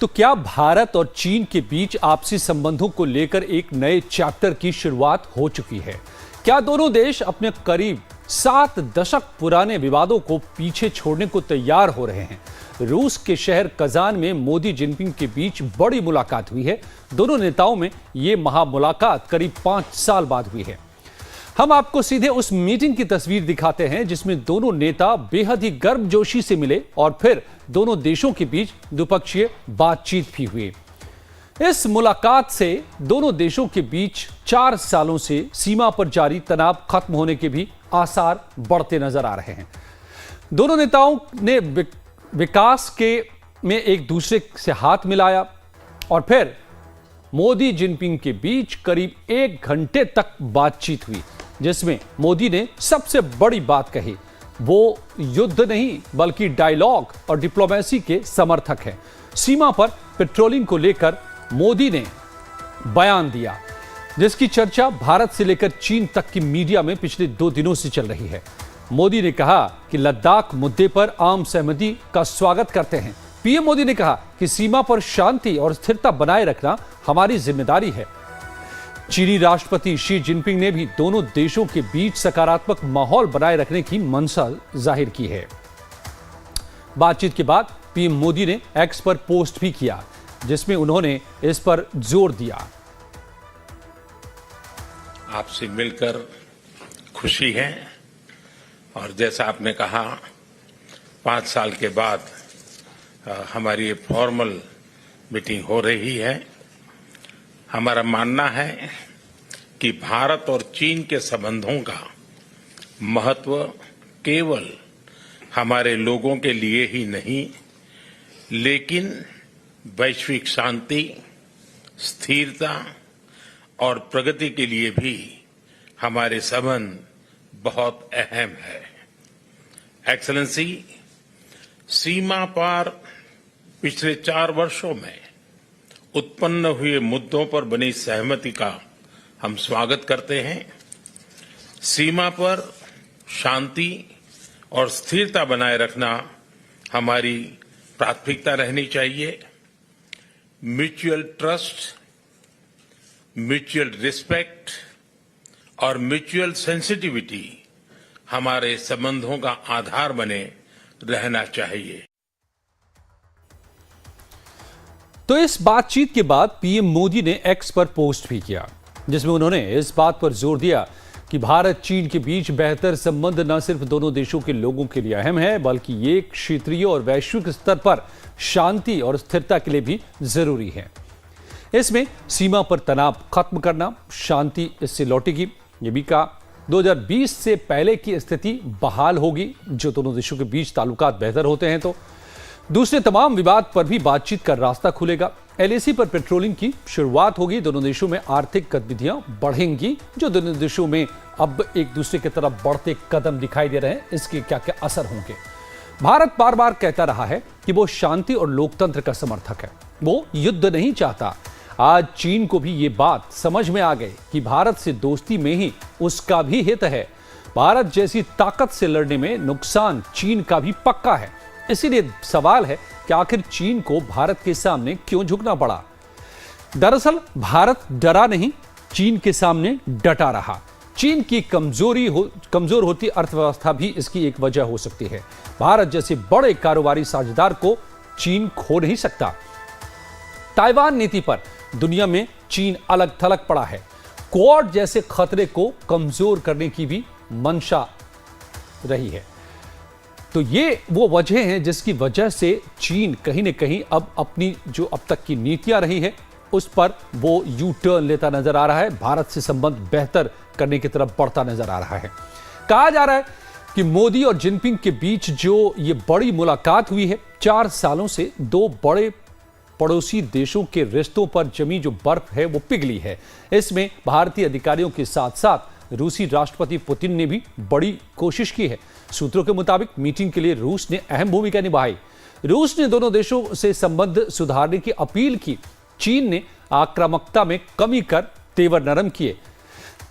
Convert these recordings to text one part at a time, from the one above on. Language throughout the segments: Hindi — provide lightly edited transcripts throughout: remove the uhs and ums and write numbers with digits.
तो क्या भारत और चीन के बीच आपसी संबंधों को लेकर एक नए चैप्टर की शुरुआत हो चुकी है? क्या दोनों देश अपने करीब 7 दशक पुराने विवादों को पीछे छोड़ने को तैयार हो रहे हैं? रूस के शहर कजान में मोदी जिनपिंग के बीच बड़ी मुलाकात हुई है। दोनों नेताओं में यह महामुलाकात करीब 5 साल बाद हुई है। हम आपको सीधे उस मीटिंग की तस्वीर दिखाते हैं जिसमें दोनों नेता बेहद ही गर्मजोशी से मिले और फिर दोनों देशों के बीच द्विपक्षीय बातचीत भी हुई। इस मुलाकात से दोनों देशों के बीच 4 सालों से सीमा पर जारी तनाव खत्म होने के भी आसार बढ़ते नजर आ रहे हैं। दोनों नेताओं ने विकास में एक दूसरे से हाथ मिलाया और फिर मोदी जिनपिंग के बीच करीब 1 घंटे तक बातचीत हुई, जिसमें मोदी ने सबसे बड़ी बात कही। वो युद्ध नहीं बल्कि डायलॉग और डिप्लोमेसी के समर्थक हैं। सीमा पर पेट्रोलिंग को लेकर मोदी ने बयान दिया, जिसकी चर्चा भारत से लेकर चीन तक की मीडिया में पिछले 2 दिनों से चल रही है। मोदी ने कहा कि लद्दाख मुद्दे पर आम सहमति का स्वागत करते हैं। पीएम मोदी ने कहा कि सीमा पर शांति और स्थिरता बनाए रखना हमारी जिम्मेदारी है। चीनी राष्ट्रपति शी जिनपिंग ने भी दोनों देशों के बीच सकारात्मक माहौल बनाए रखने की मंशा जाहिर की है। बातचीत के बाद पीएम मोदी ने एक्स पर पोस्ट भी किया, जिसमें उन्होंने इस पर जोर दिया। आपसे मिलकर खुशी है और जैसा आपने कहा 5 साल के बाद हमारी फॉर्मल मीटिंग हो रही है। हमारा मानना है कि भारत और चीन के संबंधों का महत्व केवल हमारे लोगों के लिए ही नहीं, लेकिन वैश्विक शांति, स्थिरता और प्रगति के लिए भी हमारे संबंध बहुत अहम है। एक्सेलेंसी, सीमा पार पिछले 4 वर्षों में उत्पन्न हुए मुद्दों पर बनी सहमति का हम स्वागत करते हैं। सीमा पर शांति और स्थिरता बनाए रखना हमारी प्राथमिकता रहनी चाहिए। म्यूचुअल ट्रस्ट, म्यूचुअल रिस्पेक्ट और म्यूचुअल सेंसिटिविटी हमारे संबंधों का आधार बने रहना चाहिए। तो इस बातचीत के बाद पीएम मोदी ने एक्स पर पोस्ट भी किया, जिसमें उन्होंने इस बात पर जोर दिया कि भारत चीन के बीच बेहतर संबंध न सिर्फ दोनों देशों के लोगों के लिए अहम है, बल्कि ये क्षेत्रीय और वैश्विक स्तर पर शांति और स्थिरता के लिए भी जरूरी है। इसमें सीमा पर तनाव खत्म करना, शांति इससे लौटेगी। ये भी कहा 2020 से पहले की स्थिति बहाल होगी, जो दोनों देशों के बीच ताल्लुकात बेहतर होते हैं तो दूसरे तमाम विवाद पर भी बातचीत का रास्ता खुलेगा। एलएसी पर पेट्रोलिंग की शुरुआत होगी। दोनों देशों में आर्थिक गतिविधियां बढ़ेंगी, जो दोनों देशों में अब एक दूसरे की तरफ बढ़ते कदम दिखाई दे रहे हैं। इसके क्या क्या असर होंगे? भारत बार बार कहता रहा है कि वो शांति और लोकतंत्र का समर्थक है, वो युद्ध नहीं चाहता। आज चीन को भी ये बात समझ में आ गई कि भारत से दोस्ती में ही उसका भी हित है। भारत जैसी ताकत से लड़ने में नुकसान चीन का भी पक्का है। इसीलिए सवाल है कि आखिर चीन को भारत के सामने क्यों झुकना पड़ा? दरअसल भारत डरा नहीं, चीन के सामने डटा रहा। चीन की कमजोर होती अर्थव्यवस्था भी इसकी एक वजह हो सकती है। भारत जैसे बड़े कारोबारी साझेदार को चीन खो नहीं सकता। ताइवान नीति पर दुनिया में चीन अलग थलग पड़ा है। क्वाड जैसे खतरे को कमजोर करने की भी मंशा रही है। तो ये वो वजह है जिसकी वजह से चीन कहीं न कहीं अब अपनी जो अब तक की नीतियां रही है उस पर वो यू टर्न लेता नजर आ रहा है। भारत से संबंध बेहतर करने की तरफ बढ़ता नजर आ रहा है। कहा जा रहा है कि मोदी और जिनपिंग के बीच जो ये बड़ी मुलाकात हुई है, 4 सालों से 2 बड़े पड़ोसी देशों के रिश्तों पर जमी जो बर्फ है वो पिघली है। इसमें भारतीय अधिकारियों के साथ साथ रूसी राष्ट्रपति पुतिन ने भी बड़ी कोशिश की है। सूत्रों के मुताबिक मीटिंग के लिए रूस ने अहम भूमिका निभाई। रूस ने दोनों देशों से संबंध सुधारने की अपील की। चीन ने आक्रामकता में कमी कर तेवर नरम किए।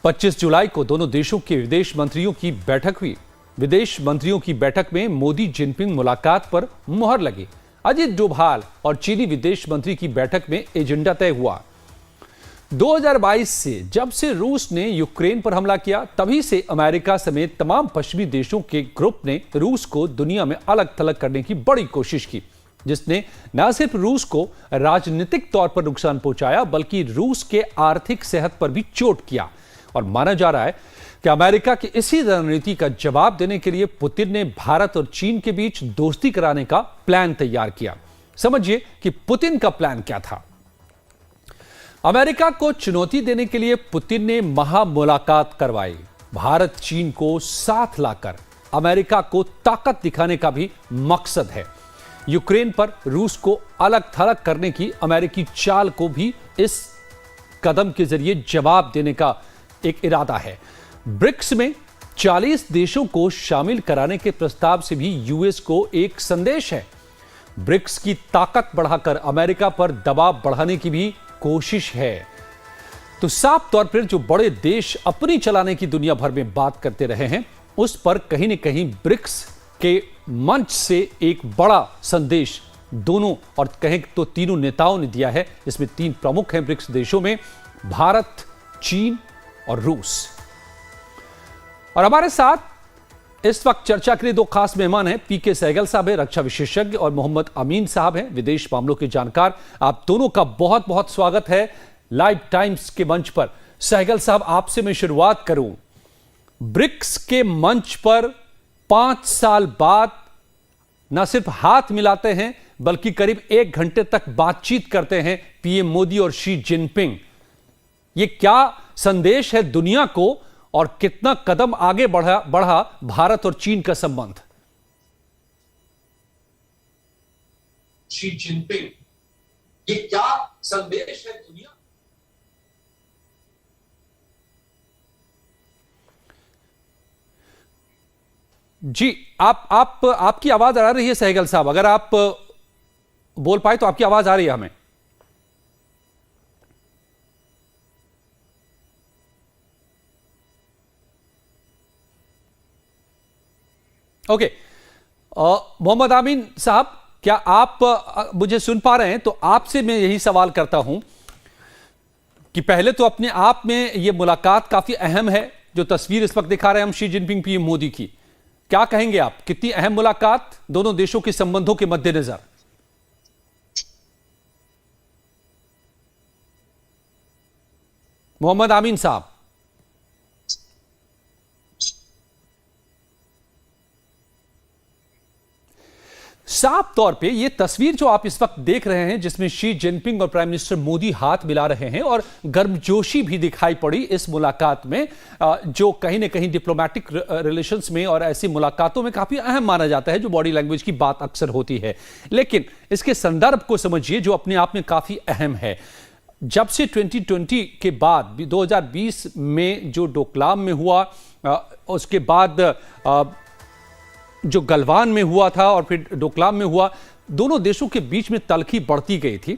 25 जुलाई को दोनों देशों के विदेश मंत्रियों की बैठक हुई। विदेश मंत्रियों की बैठक में मोदी जिनपिंग मुलाकात पर मुहर लगी। अजित डोभाल और चीनी विदेश मंत्री की बैठक में एजेंडा तय हुआ। 2022 से जब से रूस ने यूक्रेन पर हमला किया, तभी से अमेरिका समेत तमाम पश्चिमी देशों के ग्रुप ने रूस को दुनिया में अलग थलग करने की बड़ी कोशिश की, जिसने न सिर्फ रूस को राजनीतिक तौर पर नुकसान पहुंचाया बल्कि रूस के आर्थिक सेहत पर भी चोट किया। और माना जा रहा है कि अमेरिका की इसी रणनीति का जवाब देने के लिए पुतिन ने भारत और चीन के बीच दोस्ती कराने का प्लान तैयार किया। समझिए कि पुतिन का प्लान क्या था। अमेरिका को चुनौती देने के लिए पुतिन ने महामुलाकात करवाई। भारत चीन को साथ लाकर अमेरिका को ताकत दिखाने का भी मकसद है। यूक्रेन पर रूस को अलग थलग करने की अमेरिकी चाल को भी इस कदम के जरिए जवाब देने का एक इरादा है। ब्रिक्स में 40 देशों को शामिल कराने के प्रस्ताव से भी यूएस को एक संदेश है। ब्रिक्स की ताकत बढ़ाकर अमेरिका पर दबाव बढ़ाने की भी कोशिश है। तो साफ तौर पर जो बड़े देश अपनी चलाने की दुनिया भर में बात करते रहे हैं, उस पर कहीं न कहीं ब्रिक्स के मंच से एक बड़ा संदेश दोनों और कहें तो तीनों नेताओं ने दिया है। इसमें 3 प्रमुख हैं ब्रिक्स देशों में, भारत, चीन और रूस। और हमारे साथ इस वक्त चर्चा के लिए 2 खास मेहमान हैं। पीके सहगल साहब हैं, रक्षा विशेषज्ञ, और मोहम्मद अमीन साहब हैं, विदेश मामलों के जानकार। आप दोनों का बहुत बहुत स्वागत है लाइव टाइम्स के मंच पर। सहगल साहब, आपसे मैं शुरुआत करूं। ब्रिक्स के मंच पर 5 साल बाद न सिर्फ हाथ मिलाते हैं बल्कि करीब 1 घंटे तक बातचीत करते हैं पीएम मोदी और शी जिनपिंग। ये क्या संदेश है दुनिया को और कितना कदम आगे बढ़ा भारत और चीन का संबंध? शी जिनपिंग, ये क्या संदेश है दुनिया? जी, आपकी आवाज आ रही है सहगल साहब, अगर आप बोल पाए तो। आपकी आवाज आ रही है हमें। ओके, मोहम्मद आमीन साहब, क्या आप मुझे सुन पा रहे हैं? तो आपसे मैं यही सवाल करता हूं कि पहले तो अपने आप में यह मुलाकात काफी अहम है, जो तस्वीर इस वक्त दिखा रहे हैं हम शी जिनपिंग पीएम मोदी की। क्या कहेंगे आप, कितनी अहम मुलाकात दोनों देशों के संबंधों के मद्देनजर? मोहम्मद आमीन साहब। साफ तौर पे ये तस्वीर जो आप इस वक्त देख रहे हैं, जिसमें शी जिनपिंग और प्राइम मिनिस्टर मोदी हाथ मिला रहे हैं और गर्मजोशी भी दिखाई पड़ी इस मुलाकात में, जो कहीं ना कहीं डिप्लोमेटिक रिलेशंस में और ऐसी मुलाकातों में काफी अहम माना जाता है, जो बॉडी लैंग्वेज की बात अक्सर होती है। लेकिन इसके संदर्भ को समझिए जो अपने आप में काफी अहम है। जब से 2020 के बाद 2020 में जो डोकलाम में हुआ, उसके बाद जो गलवान में हुआ था और फिर डोकलाम में हुआ, दोनों देशों के बीच में तल्खी बढ़ती गई थी।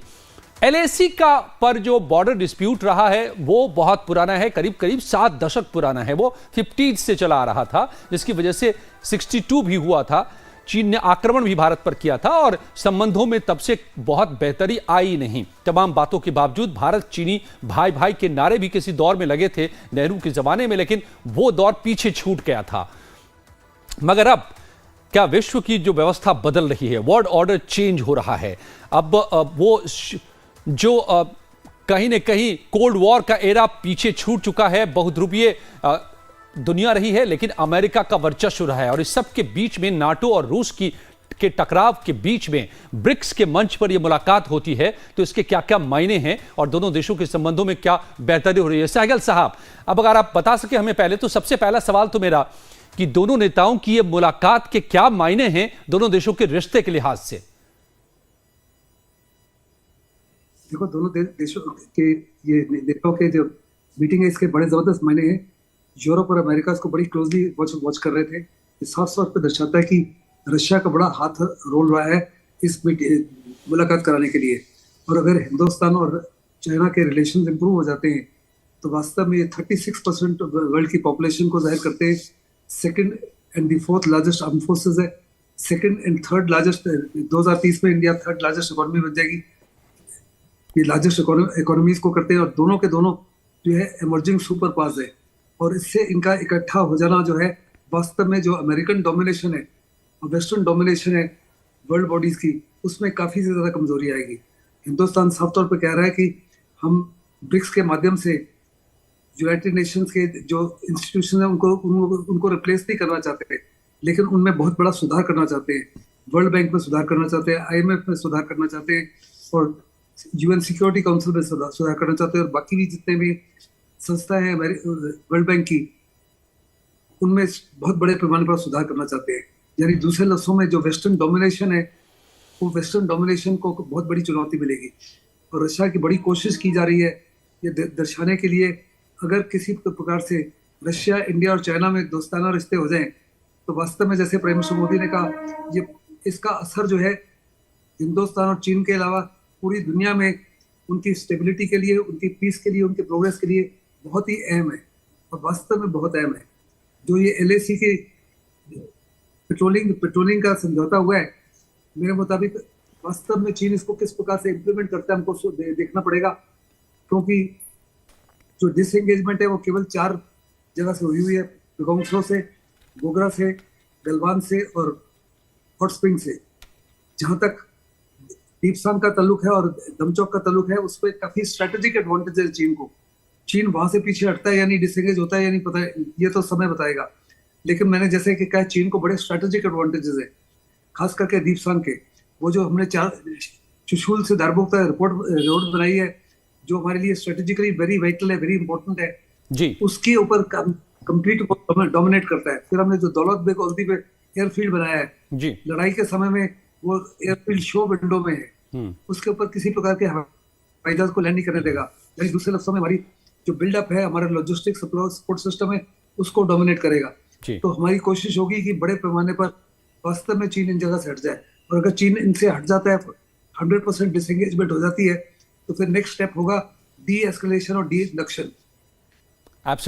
एलएसी का पर जो बॉर्डर डिस्प्यूट रहा है वो बहुत पुराना है, करीब करीब 7 दशक पुराना है। वो 50 से चला आ रहा था, जिसकी वजह से 62 भी हुआ था। चीन ने आक्रमण भी भारत पर किया था और संबंधों में तब से बहुत बेहतरी आई नहीं। तमाम बातों के बावजूद भारत चीनी भाई भाई के नारे भी किसी दौर में लगे थे नेहरू के जमाने में, लेकिन वो दौर पीछे छूट गया था। मगर अब क्या विश्व की जो व्यवस्था बदल रही है, वर्ल्ड ऑर्डर चेंज हो रहा है। अब वो जो कहीं न कहीं कोल्ड वॉर का एरा पीछे छूट चुका है, बहुध्रुवीय दुनिया रही है, लेकिन अमेरिका का वर्चस्व रहा है। और इस सब के बीच में नाटो और रूस के टकराव के बीच में ब्रिक्स के मंच पर यह मुलाकात होती है, तो इसके क्या क्या मायने हैं और दोनों देशों के संबंधों में क्या बेहतरी हो रही है। सहगल साहब, अब अगर आप बता सके हमें पहले, तो सबसे पहला सवाल तो मेरा कि दोनों नेताओं की ये मुलाकात के क्या मायने हैं दोनों देशों के रिश्ते के लिहाज से? देखो, दोनों देशों के ये नेताओं के जो मीटिंग है, इसके बड़े जबरदस्त मायने हैं। यूरोप और अमेरिका इसको बड़ी क्लोजली वॉच कर रहे थे। ये साफ तौर पर दर्शाता है कि रशिया का बड़ा हाथ रोल रहा है इस मुलाकात कराने के लिए। और अगर हिंदुस्तान और चाइना के रिलेशन इंप्रूव हो जाते हैं तो वास्तव में 36% वर्ल्ड की पॉपुलेशन को जाहिर करते हैं, second and the fourth largest arm forces है, सेकंड एंड थर्ड लार्जेस्ट, 2030 में इंडिया थर्ड लार्जेस्ट इकोनॉमी बन जाएगी। ये लार्जेस्ट इकोनॉमीज को करते हैं और दोनों के दोनों जो है इमर्जिंग सुपर पावर्स है। और इससे इनका इकट्ठा हो जाना जो है, वास्तव में जो अमेरिकन डोमिनेशन है और वेस्टर्न डोमिनेशन है वर्ल्ड बॉडीज की, उसमें काफी ज्यादा कमजोरी आएगी। हिंदुस्तान साफ तौर पर कह रहा है कि हम ब्रिक्स के माध्यम से यूनाइटेड नेशंस के जो इंस्टीट्यूशन है उनको रिप्लेस नहीं करना चाहते, लेकिन उनमें बहुत बड़ा सुधार करना चाहते हैं। वर्ल्ड बैंक में सुधार करना चाहते हैं, IMF में सुधार करना चाहते हैं और UN सिक्योरिटी काउंसिल में सुधार करना चाहते हैं, और बाकी भी जितने भी संस्थाएं हैं वर्ल्ड बैंक की, उनमें बहुत बड़े पैमाने पर सुधार करना चाहते हैं। यानी दूसरे लफ्जों में जो वेस्टर्न डोमिनेशन है, वो वेस्टर्न डोमिनेशन को बहुत बड़ी चुनौती मिलेगी। और रशिया की बड़ी कोशिश की जा रही है ये दर्शाने के लिए, अगर किसी प्रकार से रशिया, इंडिया और चाइना में दोस्ताना रिश्ते हो जाएं, तो वास्तव में जैसे प्राइम मिनिस्टर मोदी ने कहा, ये इसका असर जो है हिंदुस्तान और चीन के अलावा पूरी दुनिया में उनकी स्टेबिलिटी के लिए, उनकी पीस के लिए, उनके प्रोग्रेस के लिए बहुत ही अहम है, और वास्तव में बहुत अहम है। जो ये LAC की पेट्रोलिंग का समझौता हुआ है, मेरे मुताबिक वास्तव में चीन इसको किस प्रकार से इम्प्लीमेंट करता है हमको देखना पड़ेगा, क्योंकि जो डिसएंगेजमेंट है वो केवल 4 जगह से हुई है, गोंगसो से, गोगरा से, गलवान से और हॉट स्प्रिंग से। जहां तक दीपसांग का ताल्लुक है और दमचौक का ताल्लुक है, उस पर काफी स्ट्रेटेजिक एडवांटेज है चीन को। चीन वहां से पीछे हटता है या नहीं, डिसएंगेज होता है या नहीं, पता है, ये तो समय बताएगा। लेकिन मैंने जैसे कि कहा, चीन को बड़े स्ट्रेटेजिक एडवांटेजेस है, खास करके दीपसांग के। वो जो हमने चुशूल से दारबुक तक रोड बनाई है, जो हमारे लिए स्ट्रेटेजिकली वेरी वाइटल है, वेरी इंपॉर्टेंट है जी, उसके ऊपर कंप्लीट डोमिनेट करता है। फिर हमने जो दौलत बेग ओल्दी पे एयरफील्ड बनाया है जी, लड़ाई के समय में, वो एयरफील्ड शो विंडो में है, उसके ऊपर किसी प्रकार के हवाई जहाज को लैंड नहीं करने देगा। यानी दूसरे लफ्जों में हमारी जो बिल्डअप है, हमारा लॉजिस्टिक सपोर्ट सिस्टम है, उसको डोमिनेट करेगा। तो हमारी कोशिश होगी कि बड़े पैमाने पर वास्तव में चीन इन जगह से हट जाए, और अगर चीन इनसे हट जाता है, 100% डिसएंगेजमेंट हो जाती है, तो फिर नेक्स्ट स्टेप होगा डी एस्केलेशन और डी इंडक्शन।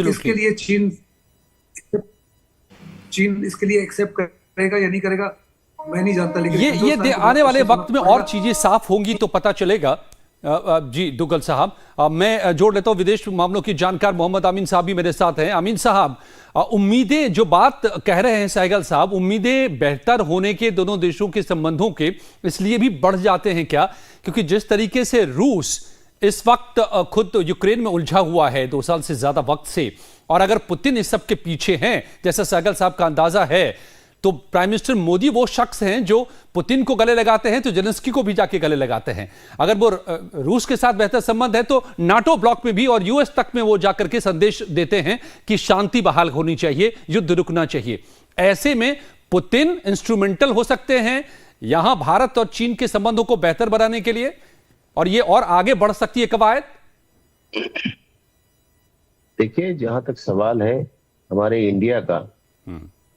इसके लिए चीन इसके लिए एक्सेप्ट करेगा या नहीं करेगा मैं नहीं जानता, लेकिन ये आने वाले वक्त में और चीजें साफ होंगी तो पता चलेगा। जी दुग्गल साहब, मैं जोड़ लेता हूं विदेश मामलों की जानकार मोहम्मद अमीन साहब भी मेरे साथ हैं। अमीन साहब, उम्मीदें जो बात कह रहे हैं सहगल साहब, उम्मीदें बेहतर होने के दोनों देशों के संबंधों के इसलिए भी बढ़ जाते हैं क्या, क्योंकि जिस तरीके से रूस इस वक्त खुद यूक्रेन में उलझा हुआ है 2 साल से ज्यादा वक्त से, और अगर पुतिन इस सब के पीछे हैं जैसा सहगल साहब का अंदाजा है, तो प्राइम मिनिस्टर मोदी वो शख्स हैं जो पुतिन को गले लगाते हैं तो जेलेंस्की को भी जाके गले लगाते हैं। अगर वो रूस के साथ बेहतर संबंध है तो नाटो ब्लॉक में भी और US तक में वो जाकर के संदेश देते हैं कि शांति बहाल होनी चाहिए, युद्ध रुकना चाहिए। ऐसे में पुतिन इंस्ट्रूमेंटल हो सकते हैं यहां भारत और चीन के संबंधों को बेहतर बनाने के लिए, और ये और आगे बढ़ सकती है कवायद। देखिए, जहां तक सवाल है हमारे इंडिया का,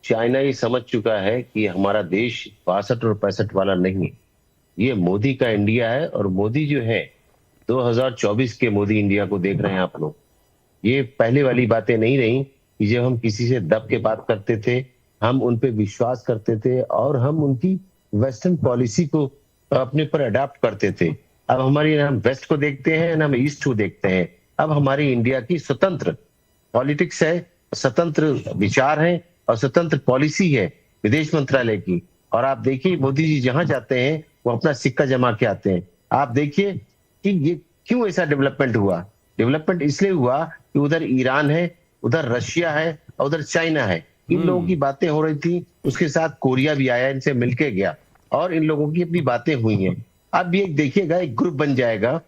चाइना ये समझ चुका है कि हमारा देश 62 और 65 वाला नहीं है, ये मोदी का इंडिया है। और मोदी जो है 2024 के मोदी इंडिया को देख रहे हैं आप लोग। ये पहले वाली बातें नहीं रही कि जब हम किसी से दब के बात करते थे, हम उन पे विश्वास करते थे और हम उनकी वेस्टर्न पॉलिसी को अपने पर अडॉप्ट करते थे। अब हमारी हम वेस्ट को देखते हैं ना हम ईस्ट को देखते हैं। अब हमारी इंडिया की स्वतंत्र पॉलिटिक्स है, स्वतंत्र विचार है और स्वतंत्र पॉलिसी है विदेश मंत्रालय की। और आप देखिए मोदी जी जहां जाते हैं वो अपना सिक्का जमा के आते हैं। आप देखिए कि ये क्यों ऐसा डेवलपमेंट हुआ। डेवलपमेंट इसलिए हुआ कि उधर ईरान है, उधर रशिया है और उधर चाइना है। इन लोगों की बातें हो रही थी, उसके साथ कोरिया भी आया, इनसे मिलके गया और इन लोगों की अपनी बातें हुई हैं। अब ये देखिएगा एक ग्रुप बन जाएगा,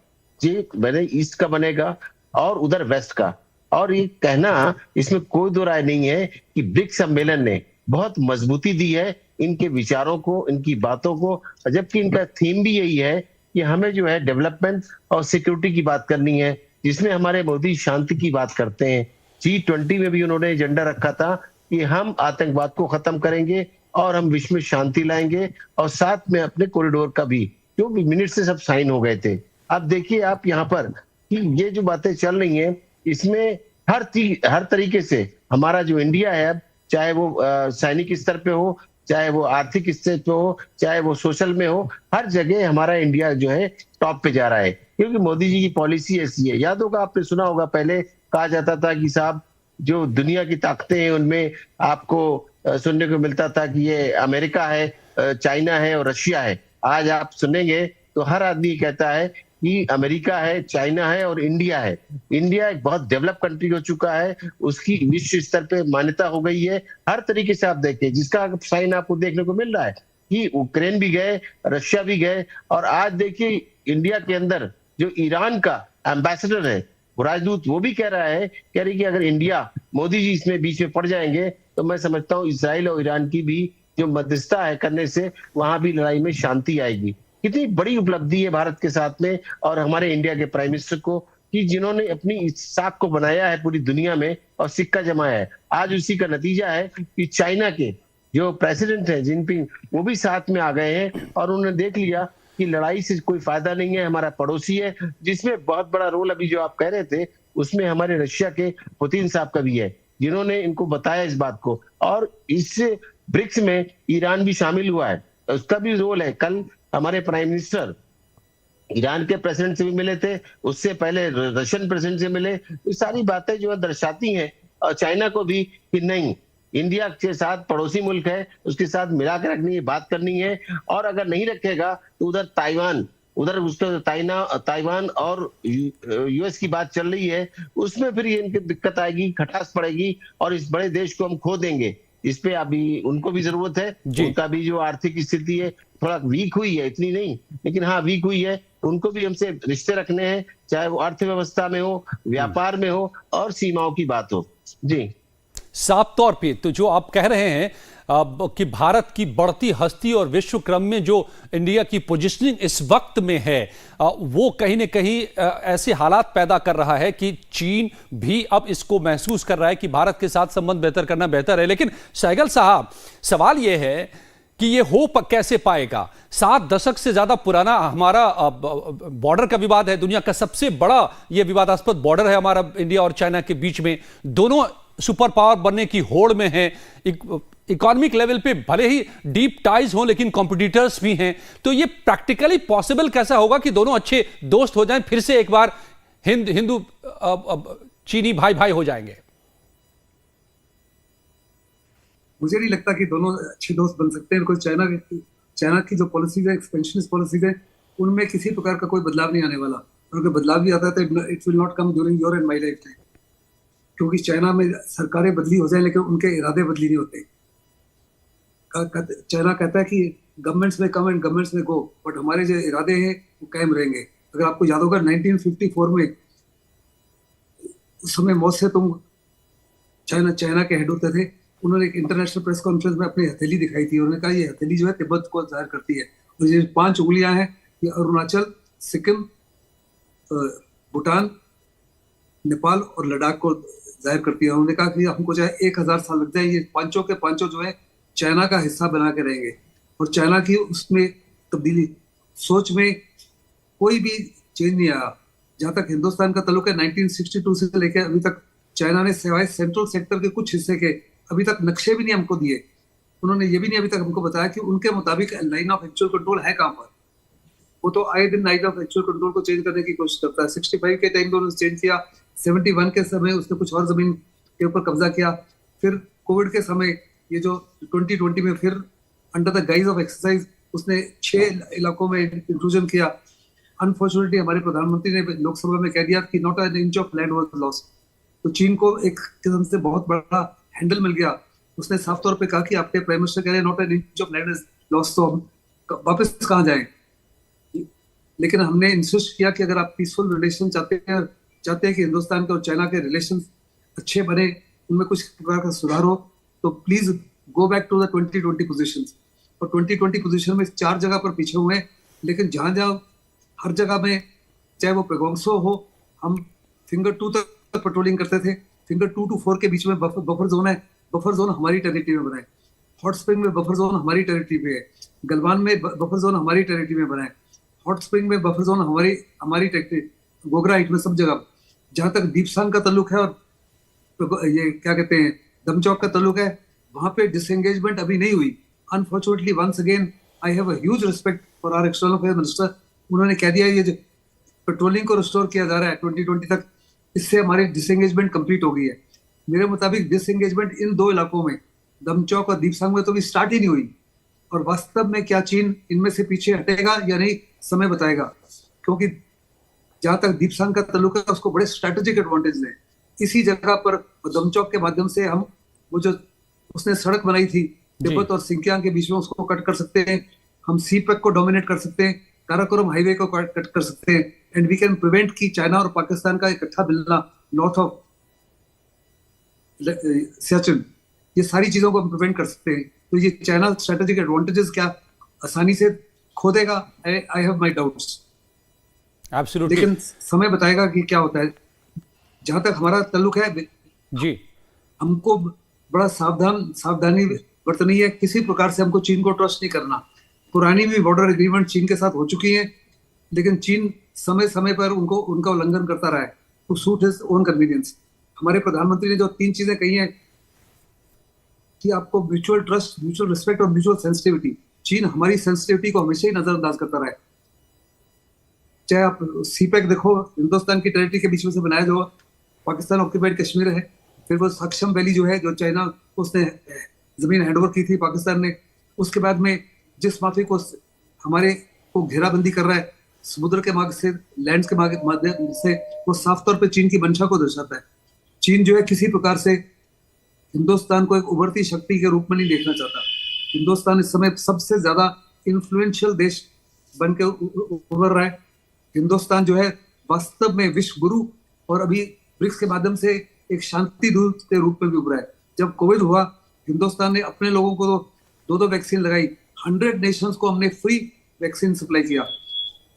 जी मैंने ईस्ट का बनेगा और उधर वेस्ट का। और ये कहना इसमें कोई दो राय नहीं है कि ब्रिक्स सम्मेलन ने बहुत मजबूती दी है इनके विचारों को, इनकी बातों को, जबकि इनका थीम भी यही है कि हमें जो है डेवलपमेंट और सिक्योरिटी की बात करनी है, जिसमें हमारे मोदी शांति की बात करते हैं। G20 में भी उन्होंने एजेंडा रखा था कि हम आतंकवाद को खत्म करेंगे और हम विश्व में शांति लाएंगे, और साथ में अपने कॉरिडोर का भी, जो मिनट से सब साइन हो गए थे। अब देखिए आप यहाँ पर कि ये जो बातें चल रही हैं, इसमें हर तरीके से हमारा जो इंडिया है, अब चाहे वो सैनिक स्तर पे हो चाहे वो आर्थिक स्टेज पे हो, चाहे वो सोशल में हो, हर जगह हमारा इंडिया जो है टॉप पे जा रहा है, क्योंकि मोदी जी की पॉलिसी ऐसी है। याद होगा, आपने सुना होगा, पहले कहा जाता था कि साहब जो दुनिया की ताकतें हैं उनमें आपको सुनने को मिलता था कि ये अमेरिका है, चाइना है और रशिया है। आज आप सुनेंगे तो हर आदमी कहता है कि अमेरिका है, चाइना है और इंडिया है। इंडिया एक बहुत डेवलप कंट्री हो चुका है, उसकी विश्व स्तर पे मान्यता हो गई है। हर तरीके से आप देखिए, जिसका साइन आपको देखने को मिल रहा है कि यूक्रेन भी गए, रशिया भी गए, और आज देखिए इंडिया के अंदर जो ईरान का एम्बेसडर है, वो राजदूत, वो भी कह रहा है, कह रही कि अगर इंडिया, मोदी जी इसमें बीच में पड़ जाएंगे तो मैं समझता हूँ इसराइल और ईरान की भी जो मध्यस्थता है करने से वहां भी लड़ाई में शांति आएगी। कितनी बड़ी उपलब्धि है भारत के साथ में और हमारे इंडिया के प्राइम मिनिस्टर को, कि जिन्होंने अपनी इस साख को बनाया है पूरी दुनिया में और सिक्का जमाया है। आज उसी का नतीजा है कि चाइना के जो प्रेसिडेंट है जिनपिंग, वो भी साथ में आ गए हैं और उन्होंने देख लिया कि लड़ाई से कोई फायदा नहीं है, हमारा पड़ोसी है, जिसमें बहुत बड़ा रोल अभी जो आप कह रहे थे उसमें हमारे रशिया के पुतिन साहब का भी है, जिन्होंने इनको बताया इस बात को। और इस ब्रिक्स में ईरान भी शामिल हुआ है, उसका भी रोल है। कल हमारे प्राइम मिनिस्टर ईरान के प्रेसिडेंट से भी मिले थे, उससे पहले रशियन प्रेसिडेंट से मिले। ये सारी बातें जो है दर्शाती हैं और चाइना को भी कि नहीं, इंडिया के साथ पड़ोसी मुल्क है, उसके साथ मिला के रखनी है, बात करनी है। और अगर नहीं रखेगा तो उधर ताइवान, उधर उसका ताइवान और यूएस की बात चल रही है, उसमें फिर ये इनकी दिक्कत आएगी, खटास पड़ेगी और इस बड़े देश को हम खो देंगे। इस पे अभी उनको भी जरूरत है, उनका भी जो आर्थिक स्थिति है थोड़ा वीक हुई है, इतनी नहीं लेकिन हाँ वीक हुई है, उनको भी हमसे रिश्ते रखने हैं, चाहे वो अर्थव्यवस्था में हो, व्यापार में हो और सीमाओं की बात हो। जी साफ तौर पे तो जो आप कह रहे हैं कि भारत की बढ़ती हस्ती और विश्व क्रम में जो इंडिया की पोजीशनिंग इस वक्त में है, वो कहीं न कहीं ऐसे हालात पैदा कर रहा है कि चीन भी अब इसको महसूस कर रहा है कि भारत के साथ संबंध बेहतर करना बेहतर है। लेकिन सहगल साहब, सवाल यह है कि ये हो कैसे पाएगा? 7 दशक से ज्यादा पुराना हमारा बॉर्डर का विवाद है, दुनिया का सबसे बड़ा ये विवादास्पद बॉर्डर है हमारा इंडिया और चाइना के बीच में। दोनों सुपर पावर बनने की होड़ में हैं, इकोनॉमिक लेवल पे भले ही डीप टाइज हो लेकिन कॉम्पिटिटर्स भी हैं। तो ये प्रैक्टिकली पॉसिबल कैसा होगा कि दोनों अच्छे दोस्त हो जाएं, फिर से एक बार हिंदू चीनी भाई भाई हो जाएंगे? मुझे नहीं लगता कि दोनों अच्छे दोस्त बन सकते हैं, बिकॉज चाइना की जो पॉलिसीज है, एक्सपेंशनिस्ट पॉलिसीज है, उनमें किसी प्रकार का कोई बदलाव नहीं आने वाला। और अगर बदलाव भी आता है तो it will not come during your and my life time, क्योंकि चाइना में सरकारें बदली हो जाए लेकिन उनके इरादे बदली नहीं होते। चाइना कहता है कि गवर्नमेंट्स में कम एंड गवर्नमेंट्स में गो, बट हमारे जो इरादे हैं वो कायम रहेंगे। अगर आपको याद होगा 1954 में, उस समय मौत से तुम चाइना के हेड होते थे, उन्होंने एक इंटरनेशनल प्रेस कॉन्फ्रेंस में अपनी हथेली दिखाई थी। उन्होंने कहा ये हथेली जो है तिब्बत को जाहिर करती है, और ये 5 उंगलियां हैं, ये अरुणाचल, सिक्किम, भूटान, नेपाल और लद्दाख को जाहिर करती है। उन्होंने कहा कि हमको चाहे 1000 साल लग जाए, ये पांचों के पांचों जो है चाइना का हिस्सा बना के रहेंगे। और चाइना की उसमें तब्दीली, सोच में कोई भी चेंज नहीं आया। जहां तक हिंदुस्तान का ताल्लुक है, 1962 से लेकर अभी तक चाइना ने सिवाय सेंट्रल सेक्टर के कुछ हिस्से के अभी तक नक्शे भी नहीं हमको दिए। उन्होंने ये भी नहीं अभी तक हमको बताया कि उनके मुताबिक लाइन ऑफ एक्चुअल कंट्रोल है कहां पर। वो तो आए दिन लाइन ऑफ एक्चुअल कंट्रोल को चेंज करने की कोशिश करता है। 65 के टाइम पे उन्होंने चेंज किया, 71 के समय उसने कुछ और जमीन के ऊपर कब्जा किया, फिर कोविड के समय ये जो 2020 में फिर under the guys of exercise उसने 6 इलाकों में इंक्लूजन किया। अनफॉर्चुनेटली हमारे प्रधानमंत्री ने लोकसभा में कह दिया कि not an inch of land was lost. तो चीन को एक किस्म से बहुत बड़ा हैंडल मिल गया। उसने साफ तौर पे कहा कि आपके प्राइम मिनिस्टर कह रहे हैं not an inch of land is lost, तो हम वापस कहाँ जाएं? लेकिन हमने इंसिस्ट किया कि अगर आप पीसफुल रिलेशन चाहते हैं कि हिंदुस्तान के और चाइना के रिलेशन अच्छे बने, उनमें कुछ प्रकार का सुधार हो, तो please go back to the 2020 positions. और 2020 पोजीशन में 4 जगह पर पीछे हुए हैं, लेकिन जहां हर जगह में, चाहे वो पेगोंगसो हो, हम फिंगर 2 तक पेट्रोलिंग करते थे। फिंगर 2 to 4 के बीच में बफर जोन है, बफर जोन हमारी टेरिटरी में बना है। हॉट स्प्रिंग में बफर जोन हमारी टेरिटरी पे है, गलवान में बफर जोन हमारी टेरिटरी में बना है, हॉट स्प्रिंग में बफर जोन हमारी टेरिटरी, गोगरा हाइट में, सब जगह। जहां तक दीपसांग का ताल्लुक है और ये क्या कहते हैं दमचौक का ताल्लुक है, वहां पे डिसएंगेजमेंट अभी नहीं हुई। Unfortunately once again I have a huge respect for our external affair minister. उन्होंने कह दिया ये जो पेट्रोलिंग को रिस्टोर किया जा रहा है 2020 तक, इससे हमारी डिसएंगेजमेंट कंप्लीट हो गई है। मेरे मुताबिक डिसएंगेजमेंट इन दो इलाकों में, दमचौक और दीपसंग में, तो भी स्टार्ट ही नहीं हुई। और वास्तव में क्या चीन इनमें से पीछे हटेगा या नहीं, समय बताएगा। क्योंकि जहां तक दीपसंग का ताल्लुक है, उसको बड़े स्ट्रेटेजिक एडवांटेज है। इसी जगह पर दमचौक के माध्यम से हम वो जो उसने सड़क बनाई थी तिब्बत और सिंकियांग के बीच में, उसको कट कर सकते हैं। हम सीपेक को डोमिनेट कर सकते हैं, काराकोरम हाईवे को कट कर सकते हैं, एंड वी कैन प्रिवेंट कि चाइना और पाकिस्तान का इकट्ठा मिलना नॉर्थ ऑफ सियाचिन, ये सारी चीजों को हम प्रिवेंट कर सकते हैं। तो ये चाइना स्ट्रेटेजिक एडवांटेजेस क्या आसानी से खो देगा? I have my doubts. Absolutely. लेकिन समय बताएगा कि क्या होता है। जहां तक हमारा ताल्लुक है जी, हमको बड़ा सावधानी बरतनी है। किसी प्रकार से हमको चीन को ट्रस्ट नहीं करना। पुरानी भी बॉर्डर एग्रीमेंट चीन के साथ हो चुकी है, लेकिन चीन समय समय पर उनका उल्लंघन करता रहा है to suit his own convenience. हमारे प्रधानमंत्री ने जो 3 चीजें कही हैं कि आपको म्यूचुअल ट्रस्ट, म्यूचुअल रिस्पेक्ट और म्यूचुअल सेंसिटिविटी, चीन हमारी सेंसिटिविटी को हमेशा ही नजरअंदाज करता रहा है। चाहे आप सीपेक देखो, हिंदुस्तान की टेरिटरी के बीच में से बनाया जो पाकिस्तान ऑक्यूपाइड कश्मीर है, फिर वो सक्षम वैली जो है, जो चाइना उसने जमीन हैंडओवर की थी पाकिस्तान ने, उसके बाद में जिस माफी को हमारे को घेराबंदी कर रहा है समुद्र के मार्ग से, लैंड के माध्यम से, वो साफ तौर पे चीन की मंशा को दर्शाता है। चीन जो है किसी प्रकार से हिंदुस्तान को एक उभरती शक्ति के रूप में नहीं देखना चाहता। हिंदुस्तान इस समय सबसे ज्यादा इन्फ्लुएंशियल देश बन के उभर रहा है। हिंदुस्तान जो है वास्तव में विश्व गुरु और अभी ब्रिक्स के माध्यम से एक शांति दूत के रूप में भी उभरा है। जब कोविड हुआ, हिंदुस्तान ने अपने लोगों को 2 वैक्सीन लगाई, 100 नेशंस को हमने फ्री वैक्सीन सप्लाई किया।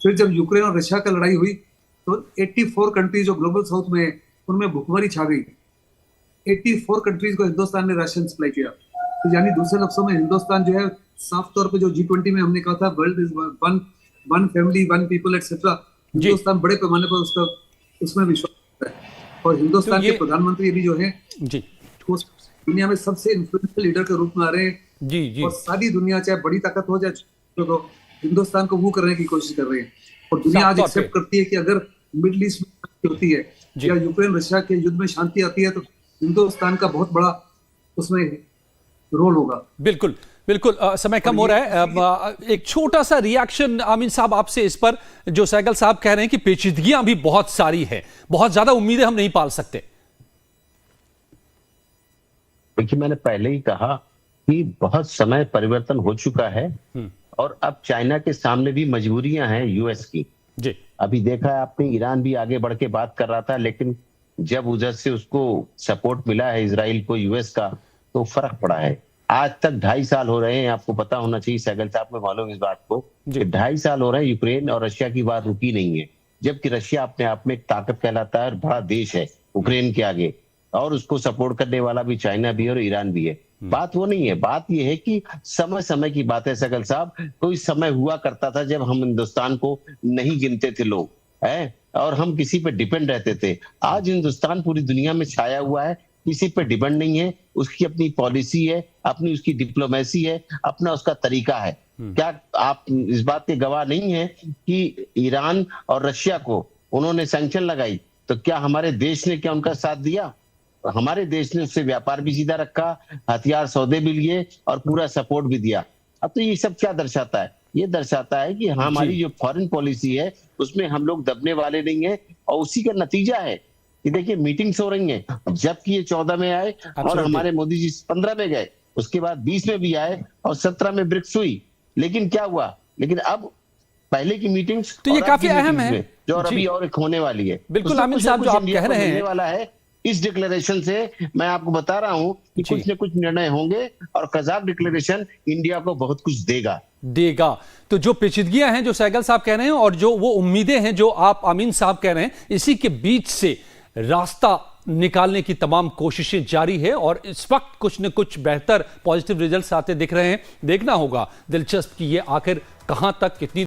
फिर जब यूक्रेन और रशिया का लड़ाई हुई तो 84 कंट्रीज जो ग्लोबल साउथ में है, उनमें भुखमरी छा गई। 84 कंट्रीज को हिंदुस्तान ने राशन सप्लाई किया। तो यानी दूसरे लफ्जों में हिंदुस्तान जो है साफ तौर पे जो G20 में हमने कहा था world is one family, one people etcetera, Hindustan बड़े पैमाने पर उसका उसमें विश्वास है। और हिंदुस्तान के प्रधानमंत्री भी जो है जी, वो दुनिया में सबसे इन्फ्लुएंशियल लीडर के रूप में आ रहे हैं। जी। और सारी दुनिया, चाहे बड़ी ताकत हो जाए, तो हिंदुस्तान को वो करने की कोशिश कर रही है। और दुनिया आज एक्सेप्ट करती है कि अगर मिडिल ईस्ट में शांति होती है या यूक्रेन रशिया के युद्ध में शांति आती है, तो हिंदुस्तान का बहुत बड़ा उसमें रोल होगा। बिल्कुल बिल्कुल। समय कम हो रहा है। एक छोटा सा रिएक्शन आमीन साहब आपसे इस पर, जो सहगल साहब कह रहे हैं कि पेचीदगियां भी बहुत सारी है, बहुत ज्यादा उम्मीदें हम नहीं पाल सकते। देखिए, मैंने पहले ही कहा कि बहुत समय परिवर्तन हो चुका है और अब चाइना के सामने भी मजबूरियां हैं यूएस की। जी, अभी देखा है आपने, ईरान भी आगे बढ़ के बात कर रहा था, लेकिन जब उधर से उसको सपोर्ट मिला है इजराइल को, यूएस का, तो फर्क पड़ा है। आज तक 2.5 साल हो रहे हैं, आपको पता होना चाहिए सहगल साहब, में मालूम इस बात को, कि 2.5 साल हो रहे हैं यूक्रेन और रशिया की बात रुकी नहीं है। जबकि रशिया अपने आप में एक ताकत कहलाता है और बड़ा देश है यूक्रेन के आगे, और उसको सपोर्ट करने वाला भी चाइना भी है और ईरान भी है। बात वो नहीं है, बात ये है कि समय समय की बात है सहगल साहब। कोई समय हुआ करता था जब हम हिंदुस्तान को नहीं गिनते थे लोग, है, और हम किसी पे डिपेंड रहते थे। आज हिंदुस्तान पूरी दुनिया में छाया हुआ है, किसी पे डिपेंड नहीं है। उसकी अपनी पॉलिसी है, अपनी उसकी डिप्लोमेसी है, अपना उसका तरीका है। क्या आप इस बात के गवाह नहीं है कि ईरान और रशिया को उन्होंने सैंक्शन लगाई, तो क्या हमारे देश ने क्या उनका साथ दिया? हमारे देश ने उससे व्यापार भी सीधा रखा, हथियार सौदे भी लिए और पूरा सपोर्ट भी दिया। अब तो ये सब क्या दर्शाता है? ये दर्शाता है कि हमारी जो फॉरेन पॉलिसी है उसमें हम लोग दबने वाले नहीं है, और उसी का नतीजा है कि देखिए मीटिंग्स हो रही हैं। जबकि ये 14 में आए और हमारे मोदी जी 15 में गए, उसके बाद 20 में भी आए और 17 में ब्रिक्स हुई, लेकिन क्या हुआ? लेकिन अब पहले की मीटिंग्स तो ये काफी अहम है, जो अभी और एक होने वाली है। बिल्कुल आमिर साहब, जो आप कह रहे हैं वाला है, इस डिक्लेरेशन से मैं आपको बता रहा हूं कि कुछ न कुछ निर्णय होंगे और कजाक डिक्लेरेशन इंडिया को बहुत कुछ देगा। तो जो पेचीदगियां हैं जो सहगल साहब कह रहे हैं और जो वो उम्मीदें हैं जो आप आमीन साहब कह रहे हैं, इसी के बीच से रास्ता निकालने की तमाम कोशिशें जारी है और इस वक्त कुछ न कुछ बेहतर पॉजिटिव रिजल्ट्स आते दिख रहे हैं। देखना होगा दिलचस्प कि ये आखिर कहां तक, कितनी